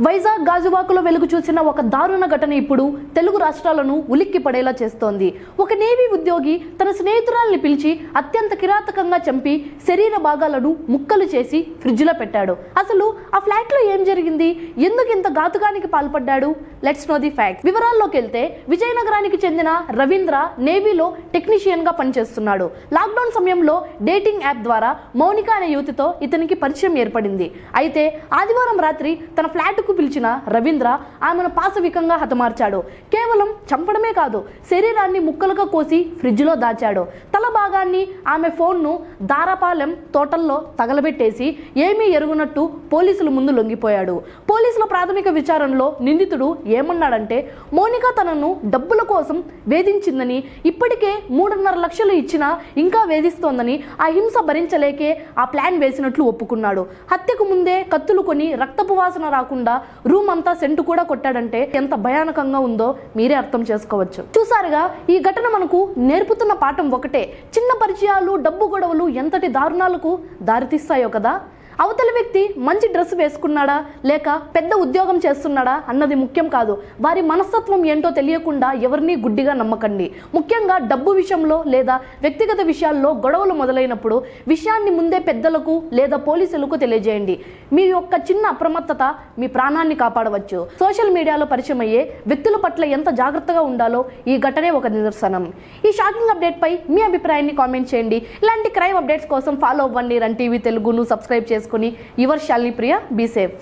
వైజాగ్ గాజువాకలో వెలుగు చూసిన ఒక దారుణ ఘటన ఇప్పుడు తెలుగు రాష్ట్రాలను ఉలిక్కి పడేలా చేస్తోంది. ఒక నేవీ ఉద్యోగి తన స్నేహితురాల్ని పిలిచి అత్యంత కిరాతకంగా చంపి శరీర భాగాలను ముక్కలు చేసి ఫ్రిడ్జ్లో పెట్టాడు. అసలు ఆ ఫ్లాట్ లో ఏం జరిగింది? ఎందుకు ఇంత ఘాతుకానికి పాల్పడ్డాడు? Let's know the fact. వివరాల్లోకి వెళ్తే విజయనగరానికి చెందిన రవీంద్ర నేవీలో టెక్నీషియన్ గా పనిచేస్తున్నాడు. లాక్డౌన్ సమయంలో డేటింగ్ యాప్ ద్వారా మౌనిక అనే యువతితో ఇతనికి పరిచయం ఏర్పడింది. అయితే ఆదివారం రాత్రి తన ఫ్లాట్ పిలిచిన రవీంద్ర ఆమెను పాశవికంగా హతమార్చాడు. కేవలం చంపడమే కాదు, శరీరాన్ని ముక్కలుగా కోసి ఫ్రిడ్జ్ లో దాచాడు. తల భాగాన్ని, ఆమె ఫోన్ను దారాపాలెం తోటల్లో తగలబెట్టేసి ఏమీ ఎరుగునట్టు పోలీసుల ముందు లొంగిపోయాడు. పోలీసుల ప్రాథమిక విచారణలో నిందితుడు ఏమన్నాడంటే, మౌనిక తనను డబ్బుల కోసం వేధించిందని, ఇప్పటికే 3.5 లక్షలు ఇచ్చినా ఇంకా వేధిస్తోందని, ఆ హింస భరించలేకే ఆ ప్లాన్ వేసినట్లు ఒప్పుకున్నాడు. హత్యకు ముందే కత్తులు కొని రక్తపు వాసన రాకుండా రూమ్ అంతా సెంటు కూడా కొట్టాడంటే ఎంత భయానకంగా ఉందో మీరే అర్థం చేసుకోవచ్చు. చూసారుగా, ఈ ఘటన మనకు నేర్పుతున్న పాఠం ఒకటే: చిన్న పరిచయాలు, డబ్బు గొడవలు ఎంతటి దారుణాలకు దారితీస్తాయో కదా. అవతల వ్యక్తి మంచి డ్రెస్ వేసుకున్నాడా లేక పెద్ద ఉద్యోగం చేస్తున్నాడా అన్నది ముఖ్యం కాదు. వారి మనస్తత్వం ఏంటో తెలియకుండా ఎవరిని గుడ్డిగా నమ్మకండి. ముఖ్యంగా డబ్బు విషయంలో లేదా వ్యక్తిగత విషయాల్లో గొడవలు మొదలైనప్పుడు విషయాన్ని ముందే పెద్దలకు లేదా పోలీసులకు తెలియజేయండి. మీ యొక్క చిన్న అప్రమత్తత మీ ప్రాణాన్ని కాపాడవచ్చు. సోషల్ మీడియాలో పరిచయం అయ్యే వ్యక్తుల పట్ల ఎంత జాగ్రత్తగా ఉండాలో ఈ ఘటనే ఒక నిదర్శనం. ఈ షాకింగ్ అప్డేట్ పై మీ అభిప్రాయాన్ని కామెంట్ చేయండి. ఇలాంటి క్రైమ్ అప్డేట్స్ కోసం ఫాలో అవ్వండి రన్ టీవీ తెలుగును సబ్స్క్రైబ్ చేసుకుని. Your Shalini Priya. Be safe.